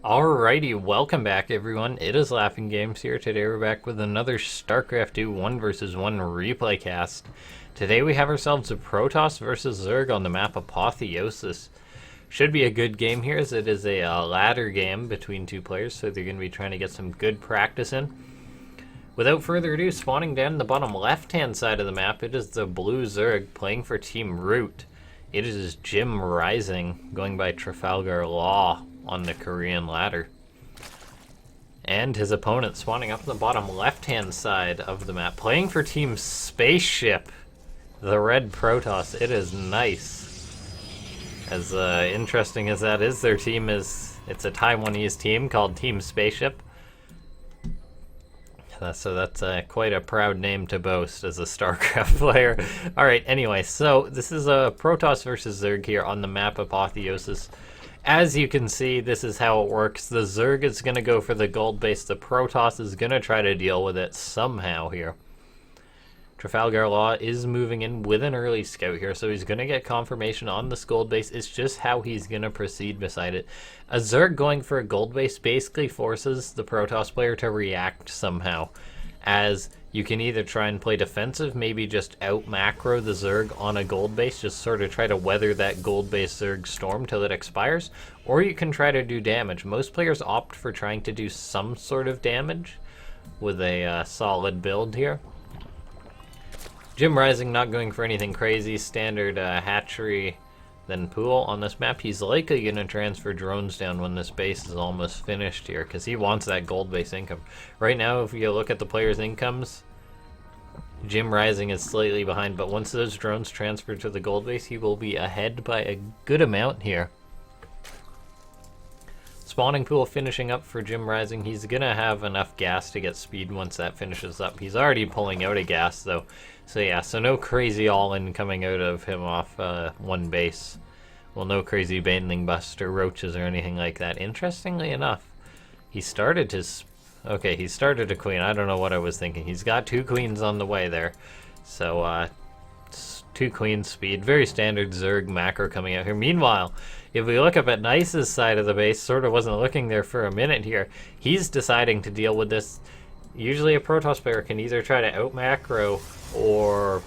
Alrighty, welcome back everyone. It is LaughNgamez here. Today we're back with another Starcraft 2 1 vs 1 replay cast. Today we have ourselves a Protoss versus Zerg on the map Apotheosis. Should be a good game here as it is a ladder game between two players, so they're going to be trying to get some good practice in. Without further ado, spawning down the bottom left hand side of the map, it is the blue Zerg playing for Team Root. It is JimRising going by Trafalgar Law on the Korean ladder. And his opponent spawning up in the bottom left-hand side of the map, playing for Team Spaceship, the red Protoss. It is nice. As interesting as that is, their team is, it's a Taiwanese team called Team Spaceship. So that's quite a proud name to boast as a StarCraft player. Alright, anyway, so this is a Protoss versus Zerg here on the map Apotheosis. As you can see, this is how it works. The Zerg is going to go for the gold base. The Protoss is going to try to deal with it somehow here. Trafalgar Law is moving in with an early scout here, so he's going to get confirmation on this gold base. It's just how he's going to proceed beside it. A Zerg going for a gold base basically forces the Protoss player to react somehow, as you can either try and play defensive, maybe just out macro the Zerg on a gold base, just sort of try to weather that gold base Zerg storm till it expires, or you can try to do damage. Most players opt for trying to do some sort of damage with a solid build here. JimRising not going for anything crazy, standard hatchery, then pool on this map. He's likely going to transfer drones down when this base is almost finished here, because he wants that gold base income. Right now, if you look at the players' incomes, JimRising is slightly behind, but once those drones transfer to the gold base, he will be ahead by a good amount here. Spawning pool finishing up for JimRising. He's going to have enough gas to get speed once that finishes up. He's already pulling out of gas, though. So yeah, so no crazy all-in coming out of him off one base. Well, no crazy Baneling Bust or Roaches or anything like that. Interestingly enough, he started his... Okay, he started a queen. I don't know what I was thinking. He's got two queens on the way there. So, two queen speed. Very standard Zerg macro coming out here. Meanwhile, if we look up at Nice's side of the base, sort of wasn't looking there for a minute here. He's deciding to deal with this. Usually a Protoss player can either try to out macro or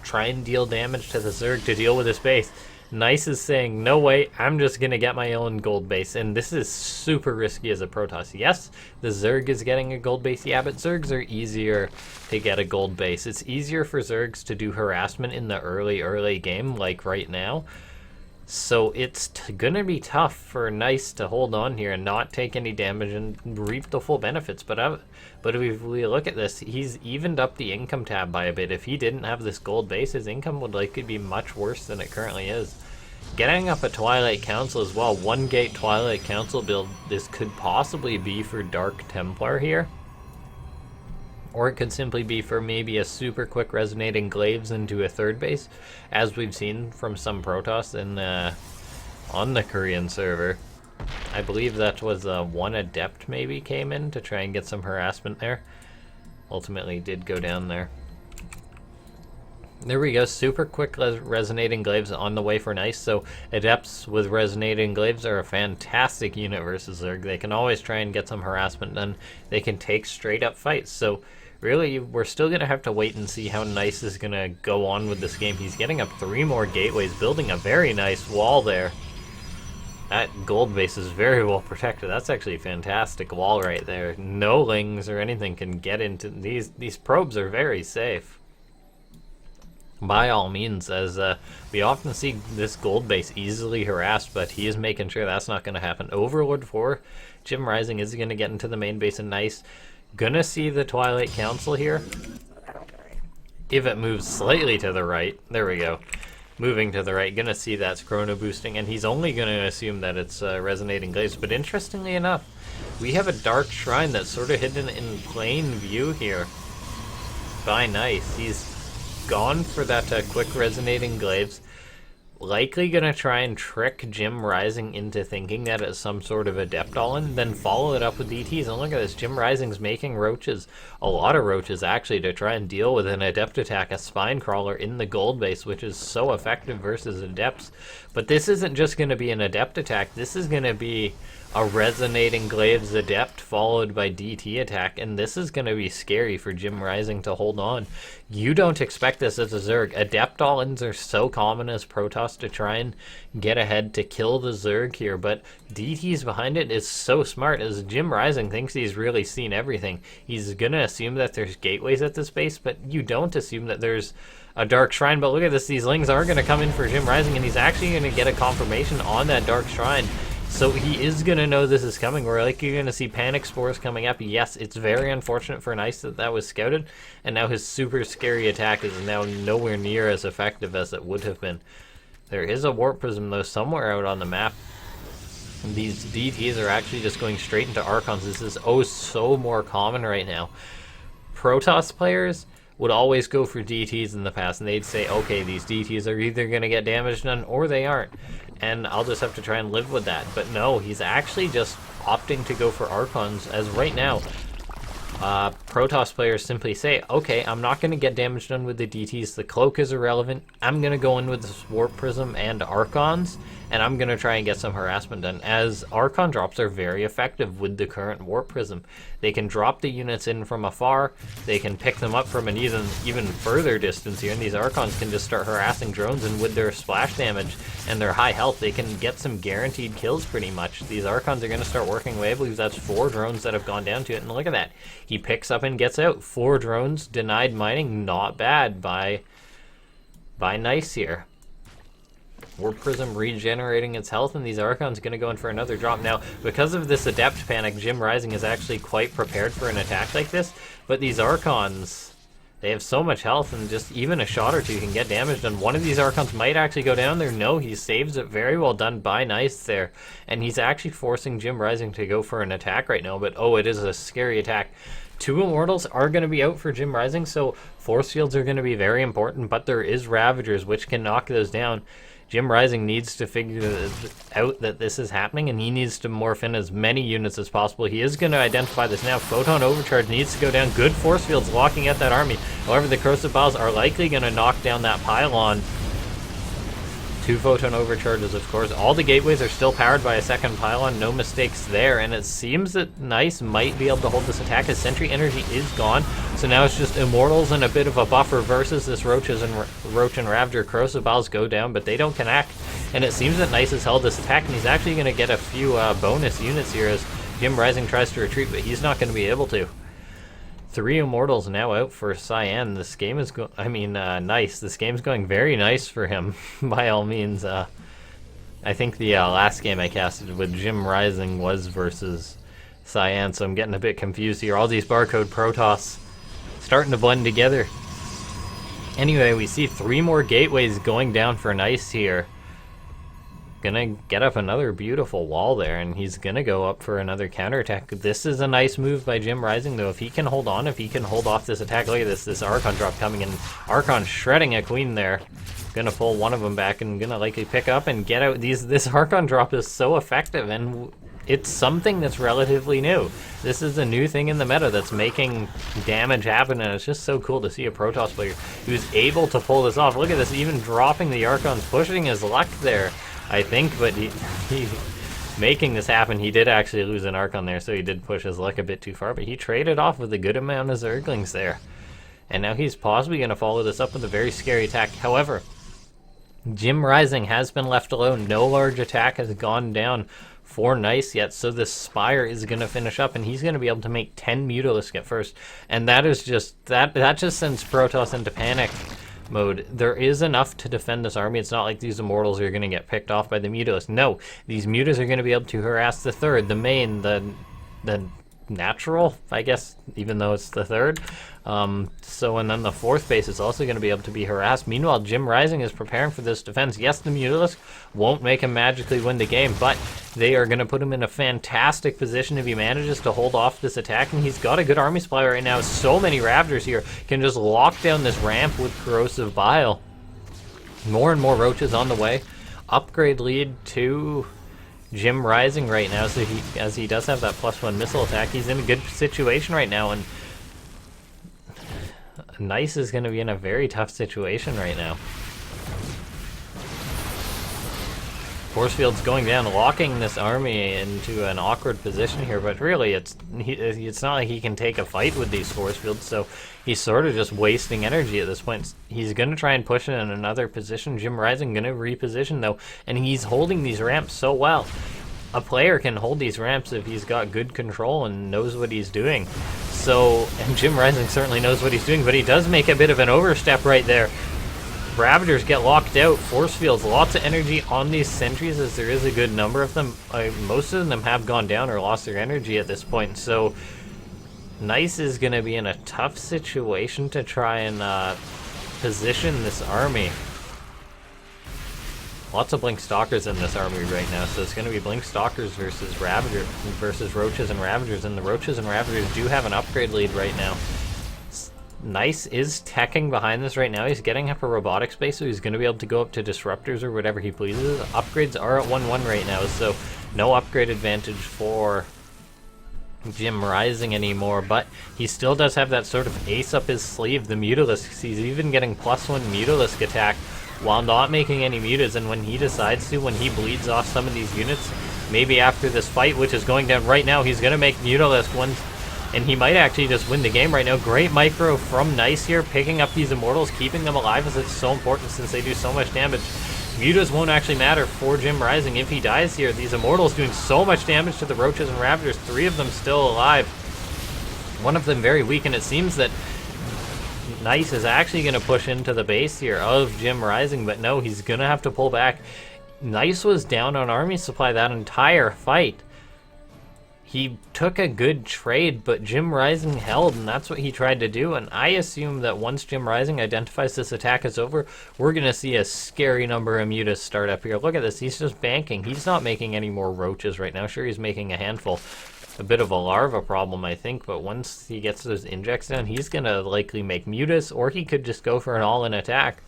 try and deal damage to the Zerg to deal with this base. Nice is saying, no way, I'm just going to get my own gold base. And this is super risky as a Protoss. Yes, the Zerg is getting a gold base. Yeah, but Zergs are easier to get a gold base. It's easier for Zergs to do harassment in the early game, like right now. So it's going to be tough for Nice to hold on here and not take any damage and reap the full benefits. But if we look at this, he's evened up the income tab by a bit. If he didn't have this gold base, his income would likely be much worse than it currently is. Getting up a Twilight Council as well, one gate Twilight Council build, this could possibly be for Dark Templar here. Or it could simply be for maybe a super quick resonating glaives into a third base, as we've seen from some Protoss on the Korean server. I believe that was one Adept maybe came in to try and get some harassment there. Ultimately did go down there. There we go, super quick resonating glaives on the way for Nice. So Adepts with resonating glaives are a fantastic unit versus Zerg. They can always try and get some harassment done. They can take straight up fights. So really, we're still going to have to wait and see how Nice is going to go on with this game. He's getting up 3 more gateways, building a very nice wall there. That gold base is very well protected. That's actually a fantastic wall right there. No lings or anything can get into these probes are very safe. By all means, as we often see this gold base easily harassed, but he is making sure that's not going to happen. Overlord 4, JimRising is going to get into the main base and Nice. Gonna see the Twilight Council here. If it moves slightly to the right, there we go. Moving to the right, gonna see that's chrono boosting, and he's only gonna assume that it's resonating glaives. But interestingly enough, we have a Dark Shrine that's sort of hidden in plain view here by Nice. He's gone for that quick resonating glaives. Likely gonna try and trick JimRising into thinking that it's some sort of Adept all-in, then follow it up with DTs. And look at this, JimRising's making Roaches, a lot of Roaches actually, to try and deal with an Adept attack, a Spine Crawler in the gold base, which is so effective versus Adepts. But this isn't just gonna be an Adept attack, this is gonna be a resonating Glaive's Adept followed by DT attack, and this is going to be scary for JimRising to hold on. You don't expect this as a Zerg. Adept all-ins are so common as Protoss to try and get ahead to kill the Zerg here, but DT's behind it is so smart as JimRising thinks he's really seen everything. He's going to assume that there's gateways at this base, but you don't assume that there's a Dark Shrine. But look at this, these Lings are going to come in for JimRising, and he's actually going to get a confirmation on that Dark Shrine. So he is going to know this is coming. We're likely going to see Panic Spores coming up. Yes, it's very unfortunate for Nice that that was scouted, and now his super scary attack is now nowhere near as effective as it would have been. There is a Warp Prism, though, somewhere out on the map. And these DTs are actually just going straight into Archons. This is oh so more common right now. Protoss players would always go for DTs in the past, and they'd say, okay, these DTs are either going to get damage done or they aren't, and I'll just have to try and live with that. But no, he's actually just opting to go for Archons, as right now Protoss players simply say, okay, I'm not going to get damage done with the DTs, the Cloak is irrelevant, I'm going to go in with this Warp Prism and Archons, and I'm going to try and get some harassment done, as Archon drops are very effective with the current Warp Prism. They can drop the units in from afar, they can pick them up from an even further distance here, and these Archons can just start harassing drones, and with their splash damage and their high health, they can get some guaranteed kills pretty much. These Archons are going to start working away. I believe that's 4 drones that have gone down to it, and look at that. He picks up and gets out. 4 drones, denied mining, not bad by Nice here. Warp Prism regenerating its health, and these Archons going to go in for another drop. Now, because of this Adept panic, JimRising is actually quite prepared for an attack like this, but these Archons, they have so much health, and just even a shot or two can get damage done. One of these Archons might actually go down there. No, he saves it. Very well done by Nice there, and he's actually forcing JimRising to go for an attack right now, but oh, it is a scary attack. 2 Immortals are going to be out for JimRising, so Force Fields are going to be very important, but there is Ravagers, which can knock those down. JimRising needs to figure out that this is happening, and he needs to morph in as many units as possible. He is going to identify this now. Photon Overcharge needs to go down. Good Force Fields locking at that army. However, the Corrosive Biles are likely going to knock down that pylon. 2 Photon Overcharges, of course. All the gateways are still powered by a second pylon. No mistakes there, and it seems that Nice might be able to hold this attack as Sentry energy is gone. So now it's just Immortals and a bit of a buffer versus this Roach and Ravager. Corrosive Biles go down, but they don't connect. And it seems that Nice has held this attack, and he's actually going to get a few bonus units here as JimRising tries to retreat, but he's not going to be able to. 3 Immortals now out for Cyan. This game is Nice. This game's going very nice for him, by all means. I think the last game I casted with JimRising was versus Cyan, so I'm getting a bit confused here. All these barcode Protoss starting to blend together. Anyway, we see 3 more gateways going down for Nice here. Gonna get up another beautiful wall there, and he's gonna go up for another counterattack. This is a nice move by JimRising, though. If he can hold on, if he can hold off this attack, look at this Archon drop coming in. Archon shredding a queen there. Gonna pull one of them back and gonna likely pick up and get out. This Archon drop is so effective, and it's something that's relatively new. This is a new thing in the meta that's making damage happen, and it's just so cool to see a Protoss player who's able to pull this off. Look at this, even dropping the Archons, pushing his luck there, I think, but he making this happen. He did actually lose an Archon there, so he did push his luck a bit too far, but he traded off with a good amount of Zerglings there. And now he's possibly going to follow this up with a very scary attack. However, JimRising has been left alone. No large attack has gone down for Nice yet, so this Spire is going to finish up, and he's going to be able to make 10 Mutalisk at first. And that is just, that just sends Protoss into panic mode. There is enough to defend this army. It's not like these Immortals are going to get picked off by the Mutalisk. No, these Mutas are going to be able to harass the 3rd, the main, the natural, I guess, even though it's the 3rd. And then the 4th base is also going to be able to be harassed. Meanwhile, JimRising is preparing for this defense. Yes, the Mutalisk won't make him magically win the game, but they are going to put him in a fantastic position if he manages to hold off this attack, and he's got a good army supply right now. So many Ravagers here can just lock down this ramp with Corrosive Bile. More and more Roaches on the way. Upgrade lead to JimRising right now, so as he does have that +1 missile attack, he's in a good situation right now, and Nice is going to be in a very tough situation right now. Force field's going down, locking this army into an awkward position here, but really it's not like he can take a fight with these force fields, so he's sort of just wasting energy at this point. He's going to try and push it in another position. JimRising going to reposition though, and he's holding these ramps so well. A player can hold these ramps if he's got good control and knows what he's doing. So, and JimRising certainly knows what he's doing, but he does make a bit of an overstep right there. Ravagers get locked out, force fields, lots of energy on these sentries as there is a good number of them. Most of them have gone down or lost their energy at this point, so Nice is going to be in a tough situation to try and position this army. Lots of Blink Stalkers in this army right now, so it's going to be Blink Stalkers versus Ravager versus Roaches and Ravagers, and the Roaches and Ravagers do have an upgrade lead right now. Nice is teching behind this right now. He's getting up a robotic space, so he's going to be able to go up to disruptors or whatever he pleases. Upgrades are at 1-1 right now, so no upgrade advantage for JimRising anymore, but he still does have that sort of ace up his sleeve, the Mutalisk. He's even getting +1 Mutalisk attack while not making any mutas, and when he decides to, when he bleeds off some of these units, maybe after this fight, which is going down right now, he's going to make Mutalisk ones. And he might actually just win the game right now. Great micro from Nice here, picking up these Immortals, keeping them alive as it's so important since they do so much damage. Mutas won't actually matter for JimRising if he dies here. These Immortals doing so much damage to the Roaches and Ravagers, 3 of them still alive. One of them very weak, and it seems that Nice is actually going to push into the base here of JimRising, but no, he's going to have to pull back. Nice was down on army supply that entire fight. He took a good trade, but JimRising held, and that's what he tried to do. And I assume that once JimRising identifies this attack is over, we're going to see a scary number of mutas start up here. Look at this. He's just banking. He's not making any more roaches right now. Sure, he's making a handful. A bit of a larva problem, I think, but once he gets those injects down, he's going to likely make mutas, or he could just go for an all-in attack.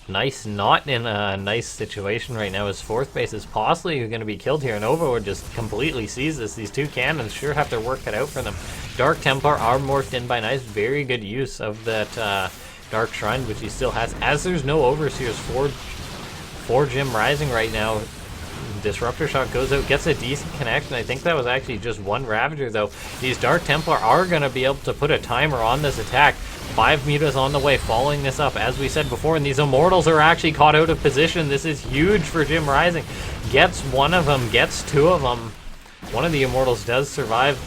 Nice, not in a nice situation right now. His 4th base is possibly going to be killed here, and Overlord just completely sees this. These 2 cannons sure have to work it out for them. Dark Templar are morphed in by Nice. Very good use of that Dark Shrine, which he still has. As there's no Overseers for JimRising right now, Disruptor Shot goes out, gets a decent connection. I think that was actually just 1 Ravager, though. These Dark Templar are going to be able to put a timer on this attack. 5 mutas on the way, following this up, as we said before, and these Immortals are actually caught out of position. This is huge for JimRising. Gets 1 of them, gets 2 of them. One of the Immortals does survive,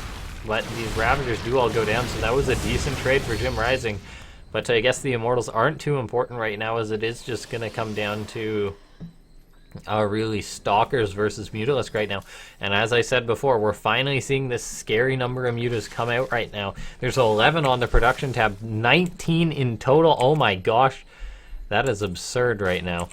but these Ravagers do all go down, so that was a decent trade for JimRising. But I guess the Immortals aren't too important right now, as it is just going to come down to really Stalkers versus Mutalisk right now. And as I said before, we're finally seeing this scary number of mutas come out right now. There's 11 on the production tab, 19 in total. Oh my gosh, that is absurd right now.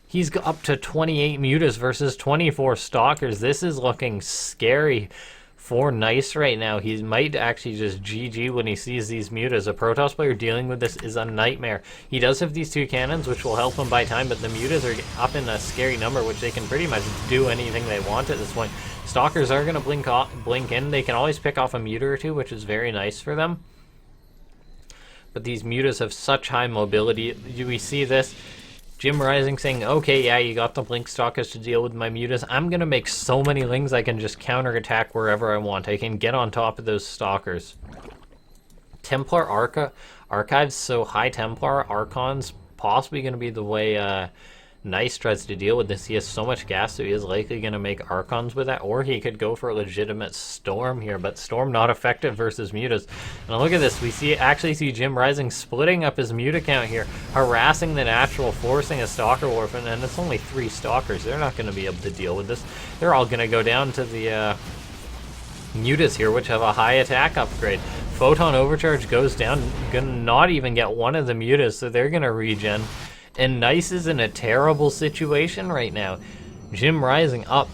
He's got up to 28 mutas versus 24 Stalkers. This is looking scary for Nice right now. He might actually just GG when he sees these mutas. A Protoss player dealing with this is a nightmare. He does have these 2 cannons, which will help him buy time, but the mutas are up in a scary number, which they can pretty much do anything they want at this point. Stalkers are going to blink in. They can always pick off a muta or 2, which is very nice for them. But these mutas have such high mobility. Do we see this? JimRising saying, okay, yeah, you got the Blink Stalkers to deal with my mutas. I'm going to make so many lings I can just counterattack wherever I want. I can get on top of those Stalkers. Templar Archives, so high Templar Archons, possibly going to be the way Nice tries to deal with this. He has so much gas, so he is likely going to make Archons with that, or he could go for a legitimate Storm here, but Storm not effective versus mutas. And look at this, we actually see JimRising splitting up his muta count here, harassing the natural, forcing a Stalker Warp, and it's only 3 Stalkers. They're not going to be able to deal with this. They're all going to go down to the mutas here, which have a high attack upgrade. Photon Overcharge goes down, gonna not even get 1 of the mutas, so they're going to regen. And Nice is in a terrible situation right now. JimRising up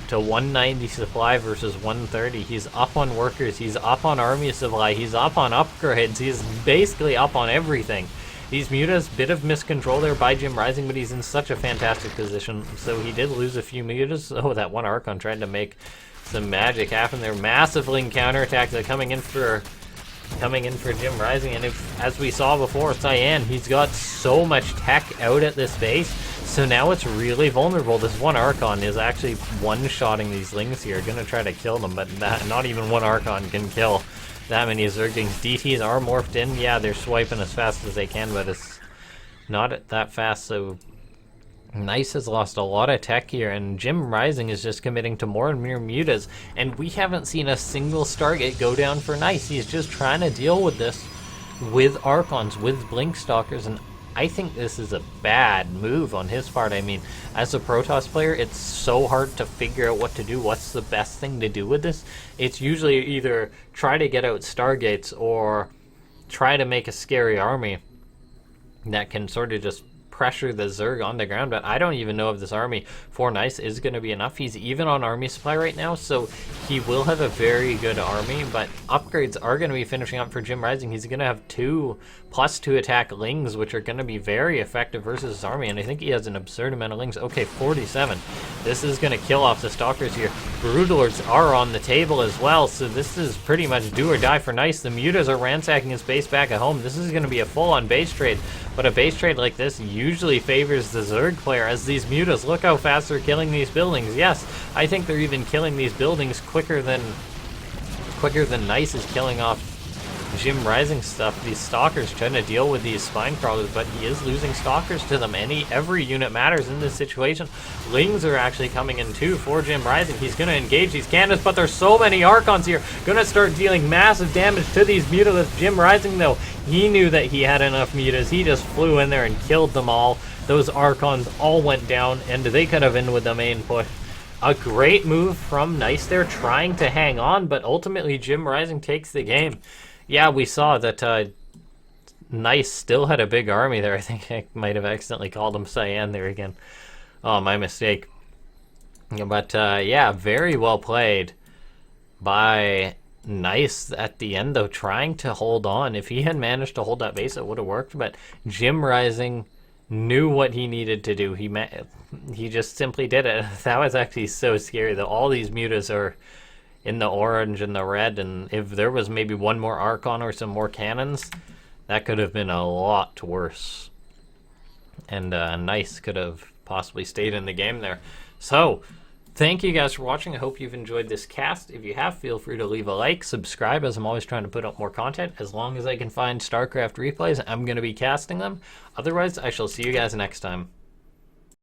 to 190 supply versus 130. He's up on workers. He's up on army supply. He's up on upgrades. He's basically up on everything. These mutas, bit of miscontrol there by JimRising, but he's in such a fantastic position. So he did lose a few mutas. Oh, that 1 Archon tried to make some magic happen there. Massive Link counterattacks are coming in for coming in for JimRising, and if, as we saw before, Cyan, he's got so much tech out at this base, so now it's really vulnerable. This one Archon is actually one-shotting these Lings here, gonna try to kill them, but not even one Archon can kill that many Zerglings. DTs are morphed in, yeah, they're swiping as fast as they can, but it's not that fast, so Nice has lost a lot of tech here, and JimRising is just committing to more and more mutas, and we haven't seen a single Stargate go down for Nice. He's just trying to deal with this with Archons, with Blinkstalkers, and I think this is a bad move on his part. I mean, as a Protoss player, it's so hard to figure out what to do. What's the best thing to do with this? It's usually either try to get out Stargates or try to make a scary army that can sort of just pressure the Zerg on the ground, but I don't even know if this army for Nice is going to be enough. He's even on army supply right now, so he will have a very good army, but upgrades are going to be finishing up for JimRising. He's going to have 2+2 attack Lings, which are going to be very effective versus his army, and I think he has an absurd amount of Lings. Okay, 47. This is going to kill off the Stalkers here. Broodlords are on the table as well, so this is pretty much do or die for Nice. The mutas are ransacking his base back at home. This is going to be a full-on base trade, but a base trade like this usually favors the Zerg player, as these mutas, look how fast they're killing these buildings. Yes, I think they're even killing these buildings quicker than Nice is killing off JimRising stuff. These Stalkers trying to deal with these spine crawlers, but he is losing Stalkers to them. Every unit matters in this situation. Lings are actually coming in too for JimRising. He's going to engage these cannons, but there's so many Archons here. Going to start dealing massive damage to these mutas. JimRising, though, he knew that he had enough mutas. He just flew in there and killed them all. Those Archons all went down, and they could have been with the main push. A great move from Nice there, trying to hang on, but ultimately JimRising takes the game. Yeah, we saw that Nice still had a big army there. I think I might have accidentally called him Cyan there again. Oh, my mistake. But yeah, very well played by Nice at the end, though, trying to hold on. If he had managed to hold that base, it would have worked, but JimRising knew what he needed to do. He just simply did it. That was actually so scary, that all these mutas are in the orange and the red, and if there was maybe one more Archon or some more cannons, that could have been a lot worse. And Nice could have possibly stayed in the game there. So, thank you guys for watching. I hope you've enjoyed this cast. If you have, feel free to leave a like, subscribe, as I'm always trying to put up more content. As long as I can find StarCraft replays, I'm going to be casting them. Otherwise, I shall see you guys next time.